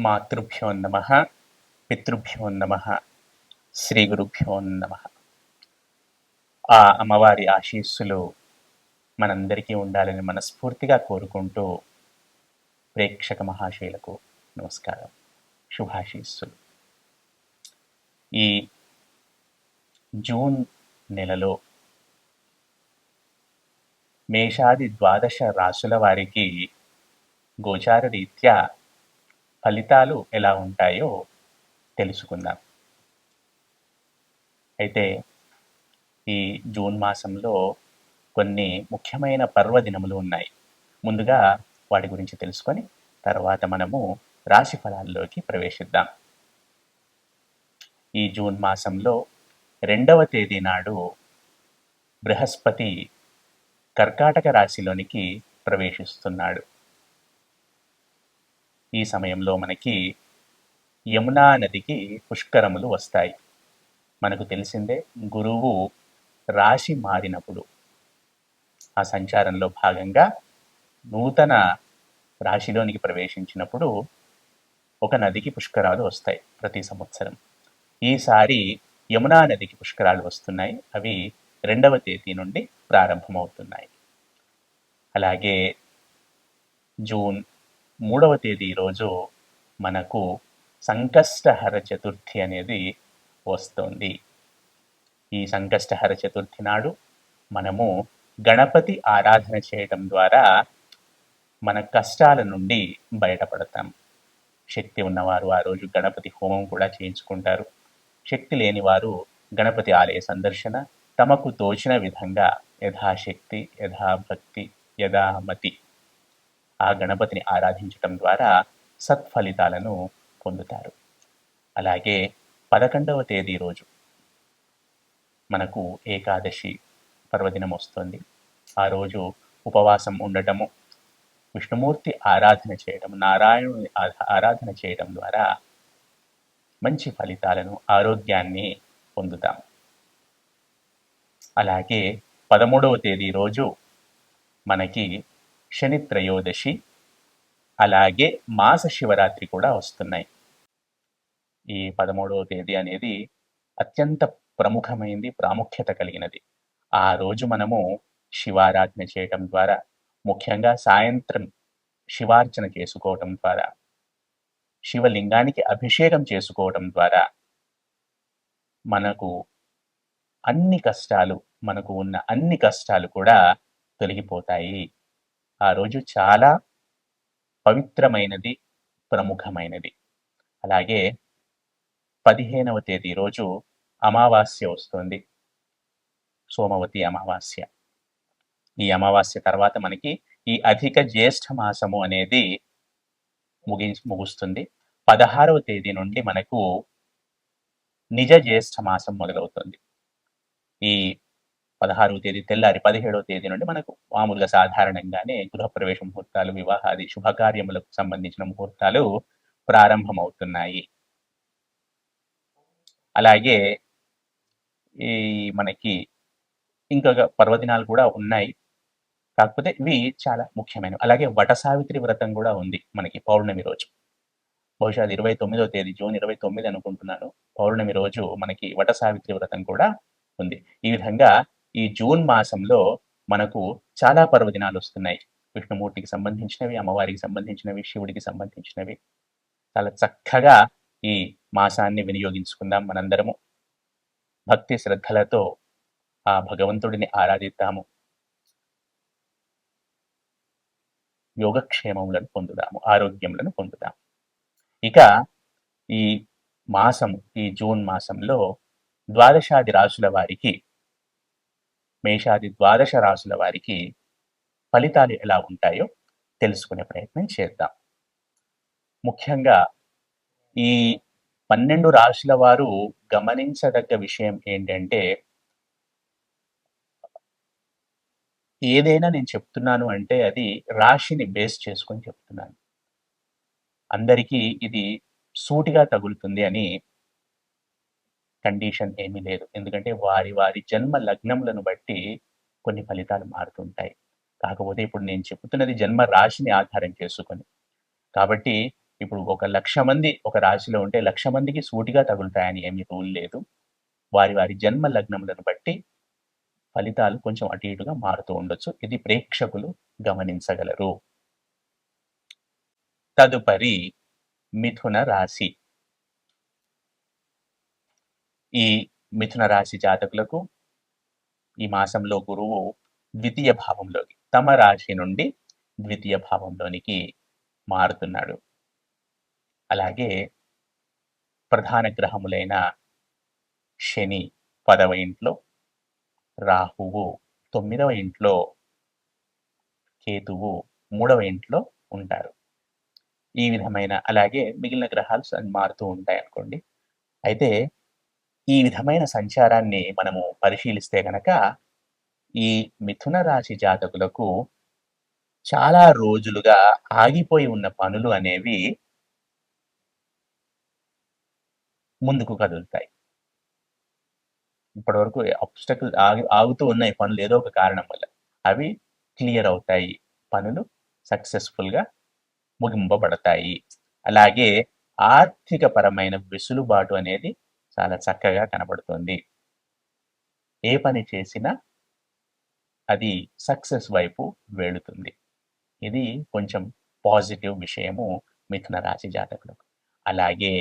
మాతృభ్యో నమః, పితృభ్యో నమః, శ్రీ గురుభ్యో నమః. ఆ అమ్మవారి ఆశీస్సులు మనందరికీ ఉండాలని మనస్ఫూర్తిగా కోరుకుంటూ ప్రేక్షక మహాశయులకు నమస్కారం, శుభాశీస్సులు. ఈ జూన్ నెలలో మేషాది ద్వాదశ రాశుల వారికి గోచార రీత్యా ఫలితాలు ఎలా ఉంటాయో తెలుసుకుందాం. అయితే ఈ జూన్ మాసంలో కొన్ని ముఖ్యమైన పర్వదినములు ఉన్నాయి. ముందుగా వాటి గురించి తెలుసుకొని తర్వాత మనము రాశి ఫలాల్లోకి ప్రవేశిద్దాం. ఈ జూన్ మాసంలో 2వ తేదీ నాడు బృహస్పతి కర్కాటక రాశిలోనికి ప్రవేశిస్తున్నాడు. ఈ సమయంలో మనకి యమునా నదికి పుష్కరములు వస్తాయి. మనకు తెలిసిందే, గురువు రాశి మారినప్పుడు ఆ సంచారంలో భాగంగా నూతన రాశిలోనికి ప్రవేశించినప్పుడు ఒక నదికి పుష్కరాలు వస్తాయి ప్రతి సంవత్సరం. ఈసారి యమునా నదికి పుష్కరాలు వస్తున్నాయి. అవి 2వ తేదీ నుండి ప్రారంభమవుతున్నాయి. అలాగే జూన్ 3వ తేదీ రోజు మనకు సంకష్టహర చతుర్థి అనేది వస్తుంది. ఈ సంకష్టహర చతుర్థి నాడు మనము గణపతి ఆరాధన చేయడం ద్వారా మన కష్టాల నుండి బయటపడతాం. శక్తి ఉన్నవారు ఆ రోజు గణపతి హోమం కూడా చేయించుకుంటారు. శక్తి లేని వారు గణపతి ఆలయ సందర్శన, తమకు తోచిన విధంగా యథాశక్తి, యథాభక్తి, యథామతి ఆ గణపతిని ఆరాధించటం ద్వారా సత్ఫలితాలను పొందుతారు. అలాగే 11వ తేదీ రోజు మనకు ఏకాదశి పర్వదినం వస్తుంది. ఆ రోజు ఉపవాసం ఉండటము, విష్ణుమూర్తి ఆరాధన చేయడం, నారాయణుని ఆరాధన చేయడం ద్వారా మంచి ఫలితాలను, ఆరోగ్యాన్ని పొందుతాం. అలాగే 13వ తేదీ రోజు మనకి శని త్రయోదశి, అలాగే మాస శివరాత్రి కూడా వస్తున్నాయి. ఈ 13వ తేదీ అనేది అత్యంత ప్రముఖమైనది, ప్రాముఖ్యత కలిగినది. ఆ రోజు మనము శివారాధన చేయటం ద్వారా, ముఖ్యంగా సాయంత్రం శివార్చన చేసుకోవటం ద్వారా, శివలింగానికి అభిషేకం చేసుకోవటం ద్వారా మనకు ఉన్న అన్ని కష్టాలు కూడా తొలగిపోతాయి. ఆ రోజు చాలా పవిత్రమైనది, ప్రముఖమైనది. అలాగే 15వ తేదీ రోజు అమావాస్య వస్తుంది, సోమవతి అమావాస్య. ఈ అమావాస్య తర్వాత మనకి ఈ అధిక జ్యేష్ఠ మాసము అనేది ముగుస్తుంది. 16వ తేదీ నుండి మనకు నిజ జ్యేష్ఠ మాసం మొదలవుతుంది. ఈ 16వ తేదీ తెల్లారి 17వ తేదీ నుండి మనకు మామూలుగా సాధారణంగానే గృహప్రవేశ ముహూర్తాలు, వివాహాది శుభకార్యములకు సంబంధించిన ముహూర్తాలు ప్రారంభమవుతున్నాయి. అలాగే ఈ మనకి ఇంకొక పర్వదినాలు కూడా ఉన్నాయి, కాకపోతే ఇవి చాలా ముఖ్యమైనవి. అలాగే వట సావిత్రి వ్రతం కూడా ఉంది మనకి పౌర్ణమి రోజు. బహుశా అది 29వ తేదీ, జూన్ 29 అనుకుంటున్నాను. పౌర్ణమి రోజు మనకి వట సావిత్రి వ్రతం కూడా ఉంది. ఈ విధంగా ఈ జూన్ మాసంలో మనకు చాలా పర్వదినాలు వస్తున్నాయి. విష్ణుమూర్తికి సంబంధించినవి, అమ్మవారికి సంబంధించినవి, శివుడికి సంబంధించినవి. చాలా చక్కగా ఈ మాసాన్ని వినియోగించుకుందాం. మనందరము భక్తి శ్రద్ధలతో ఆ భగవంతుడిని ఆరాధిద్దాము, యోగక్షేమములను పొందుదాము, ఆరోగ్యములను పొందుదాము. ఇక ఈ మాసం, ఈ జూన్ మాసంలో ద్వాదశాది రాశుల వారికి, మేషాది ద్వాదశ రాశుల వారికి ఫలితాలు ఎలా ఉంటాయో తెలుసుకునే ప్రయత్నం చేద్దాం. ముఖ్యంగా ఈ 12 రాశుల వారు గమనించదగ్గ విషయం ఏంటంటే, ఏదైనా నేను చెప్తున్నాను అంటే అది రాశిని బేస్ చేసుకొని చెప్తున్నాను. అందరికీ ఇది సూటిగా తగులుతుంది అని కండిషన్ ఏమీ లేదు. ఎందుకంటే వారి వారి జన్మ లగ్నములను బట్టి కొన్ని ఫలితాలు మారుతుంటాయి. కాకపోతే ఇప్పుడు నేను చెప్తున్నది జన్మ రాశిని ఆధారం చేసుకొని. కాబట్టి ఇప్పుడు ఒక 1,00,000 మంది ఒక రాశిలో ఉంటే 1,00,000 మందికి సూటిగా తగులుతాయని ఏమి రూల్ లేదు. వారి వారి జన్మ లగ్నములను బట్టి ఫలితాలు కొంచెం అటు ఇటుగా మారుతూ ఉండొచ్చు. ఇది ప్రేక్షకులు గమనించగలరు. తదుపరి మిథున రాశి. ఈ మిథున రాశి జాతకులకు ఈ మాసంలో గురువు ద్వితీయ భావంలోకి, తమ రాశి నుండి ద్వితీయ భావంలోనికి మారుతున్నాడు. అలాగే ప్రధాన గ్రహములైన శని 10వ ఇంట్లో, రాహువు 9వ ఇంట్లో, కేతువు 3వ ఇంట్లో ఉంటారు. ఈ విధమైన, అలాగే మిగిలిన గ్రహాలు మారుతూ ఉంటాయి అనుకోండి. అయితే ఈ విధమైన సంచారాన్ని మనము పరిశీలిస్తే గనక ఈ మిథున రాశి జాతకులకు చాలా రోజులుగా ఆగిపోయి ఉన్న పనులు అనేవి ముందుకు కదులుతాయి. ఇప్పటివరకు ఆబ్స్టకిల్ ఆగుతూ ఉన్నాయి పనులు ఏదో ఒక కారణం వల్ల. అవి క్లియర్ అవుతాయి. పనులు సక్సెస్ఫుల్గా ముగింపబడతాయి. అలాగే ఆర్థిక పరమైన వెసులుబాటు అనేది చాలా చక్కగా కనబడుతుంది. ఏ పని చేసినా అది సక్సెస్ వైపు వెళుతుంది. ఇది కొంచెం పాజిటివ్ విషయము మిథున రాశి జాతకులకు. అలాగే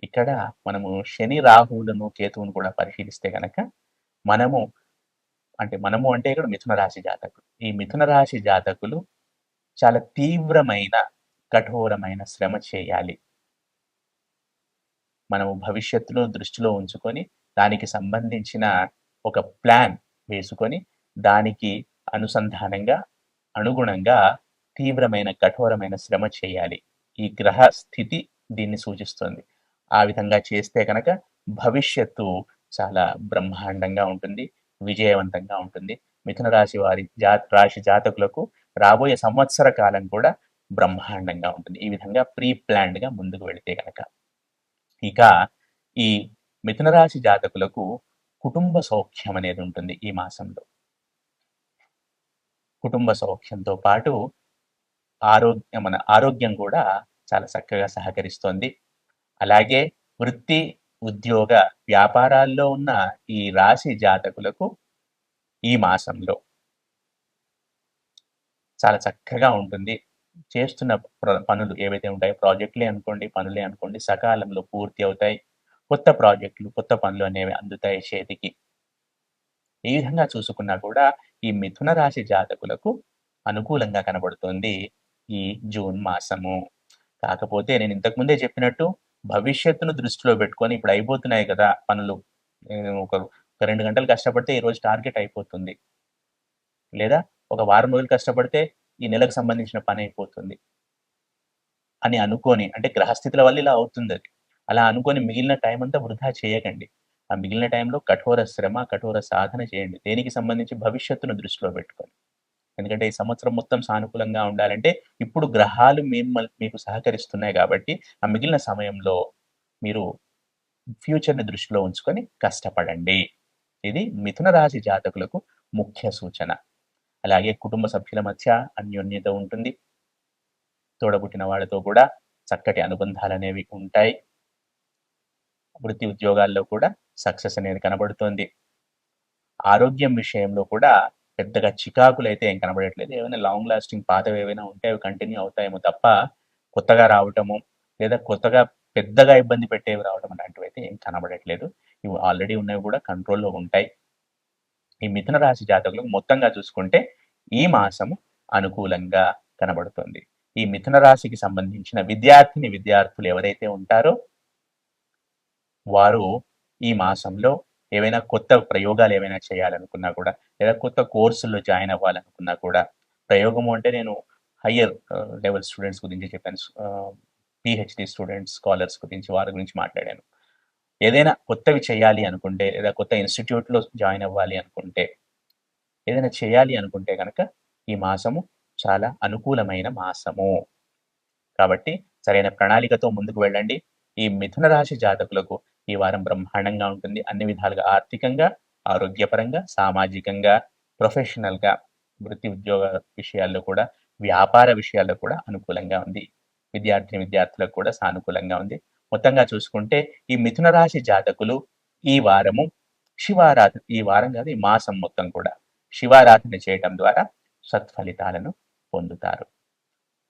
ఇక్కడ మనము శని రాహువులను కేతువును కూడా పరిశీలిస్తే కనుక మనము అంటే ఇక్కడ మిథున రాశి జాతకులు, ఈ మిథున రాశి జాతకులు చాలా తీవ్రమైన కఠోరమైన శ్రమ చేయాలి. మనము భవిష్యత్తును దృష్టిలో ఉంచుకొని దానికి సంబంధించిన ఒక ప్లాన్ వేసుకొని దానికి అనుగుణంగా తీవ్రమైన కఠోరమైన శ్రమ చేయాలి. ఈ గ్రహ స్థితి దీన్ని సూచిస్తుంది. ఆ విధంగా చేస్తే కనుక భవిష్యత్తు చాలా బ్రహ్మాండంగా ఉంటుంది, విజయవంతంగా ఉంటుంది. మిథున రాశి వారి రాశి జాతకులకు రాబోయే సంవత్సర కాలం కూడా బ్రహ్మాండంగా ఉంటుంది. ఈ విధంగా ప్రీ ప్లాన్డ్గా ముందుకు వెళితే కనుక. ఇక ఈ మిథున రాశి జాతకులకు కుటుంబ సౌఖ్యం అనేది ఉంటుంది ఈ మాసంలో. కుటుంబ సౌఖ్యంతో పాటు ఆరోగ్యం కూడా చాలా చక్కగా సహకరిస్తోంది. అలాగే వృత్తి, ఉద్యోగ, వ్యాపారాల్లో ఉన్న ఈ రాశి జాతకులకు ఈ మాసంలో చాలా చక్కగా ఉంటుంది. చేస్తున్న పనులు ఏవైతే ఉంటాయో, ప్రాజెక్టులే అనుకోండి, పనులే అనుకోండి, సకాలంలో పూర్తి అవుతాయి. కొత్త ప్రాజెక్టులు, కొత్త పనులు అనేవి అందుతాయి చేతికి. ఈ విధంగా చూసుకున్నా కూడా ఈ మిథున రాశి జాతకులకు అనుకూలంగా కనబడుతుంది ఈ జూన్ మాసము. కాకపోతే నేను ఇంతకుముందే చెప్పినట్టు భవిష్యత్తును దృష్టిలో పెట్టుకొని ఇప్పుడు అయిపోతున్నాయి కదా పనులు, ఒక 2 గంటలు కష్టపడితే ఈరోజు టార్గెట్ అయిపోతుంది, లేదా ఒక వారం రోజులు కష్టపడితే ఈ నెలకు సంబంధించిన పని అయిపోతుంది అని అనుకొని, అంటే గ్రహస్థితుల వల్ల ఇలా అవుతుంది అది. అలా అనుకొని మిగిలిన టైం అంతా వృధా చేయకండి. ఆ మిగిలిన టైంలో కఠోర శ్రమ, కఠోర సాధన చేయండి. దేనికి సంబంధించి భవిష్యత్తును దృష్టిలో పెట్టుకొని. ఎందుకంటే ఈ సంవత్సరం మొత్తం సానుకూలంగా ఉండాలంటే ఇప్పుడు గ్రహాలు మీకు సహకరిస్తున్నాయి కాబట్టి ఆ మిగిలిన సమయంలో మీరు ఫ్యూచర్ని దృష్టిలో ఉంచుకొని కష్టపడండి. ఇది మిథున రాశి జాతకులకు ముఖ్య సూచన. అలాగే కుటుంబ సభ్యుల మధ్య అన్యోన్యత ఉంటుంది. తోడబుట్టిన వాళ్ళతో కూడా చక్కటి అనుబంధాలు అనేవి ఉంటాయి. వృత్తి ఉద్యోగాల్లో కూడా సక్సెస్ అనేది కనబడుతుంది. ఆరోగ్యం విషయంలో కూడా పెద్దగా చికాకులు అయితే ఏం కనబడట్లేదు. ఏమైనా లాంగ్ లాస్టింగ్ పాతవి ఏవైనా ఉంటే అవి కంటిన్యూ అవుతాయేమో తప్ప కొత్తగా రావటము, లేదా కొత్తగా పెద్దగా ఇబ్బంది పెట్టేవి రావడం అలాంటివి అయితే ఏం కనబడట్లేదు. ఇవి ఆల్రెడీ ఉన్నవి కూడా కంట్రోల్లో ఉంటాయి. ఈ మిథున రాశి జాతకులకు మొత్తంగా చూసుకుంటే ఈ మాసము అనుకూలంగా కనబడుతుంది. ఈ మిథున రాశికి సంబంధించిన విద్యార్థులు ఎవరైతే ఉంటారో వారు ఈ మాసంలో ఏవైనా కొత్త ప్రయోగాలు ఏవైనా చేయాలనుకున్నా కూడా, లేదా కొత్త కోర్సుల్లో జాయిన్ అవ్వాలనుకున్నా కూడా, ప్రయోగము అంటే నేను హయ్యర్ లెవెల్ స్టూడెంట్స్ గురించి చెప్పాను. పిహెచ్డి స్టూడెంట్స్, స్కాలర్స్ గురించి, వారి గురించి మాట్లాడాను. ఏదైనా కొత్తవి చేయాలి అనుకుంటే, లేదా కొత్త ఇన్స్టిట్యూట్లో జాయిన్ అవ్వాలి అనుకుంటే, ఏదైనా చేయాలి అనుకుంటే కనుక ఈ మాసము చాలా అనుకూలమైన మాసము. కాబట్టి సరైన ప్రణాళికతో ముందుకు వెళ్ళండి. ఈ మిథున రాశి జాతకులకు ఈ వారం బ్రహ్మాండంగా ఉంటుంది. అన్ని విధాలుగా ఆర్థికంగా, ఆరోగ్యపరంగా, సామాజికంగా, ప్రొఫెషనల్గా, వృత్తి ఉద్యోగ విషయాల్లో కూడా, వ్యాపార విషయాల్లో కూడా అనుకూలంగా ఉంది. విద్యార్థులకు కూడా సానుకూలంగా ఉంది. మొత్తంగా చూసుకుంటే ఈ మిథున రాశి జాతకులు ఈ వారము ఈ వారం కాదు, ఈ మాసం మొత్తం కూడా శివారాధన చేయటం ద్వారా సత్ఫలితాలను పొందుతారు.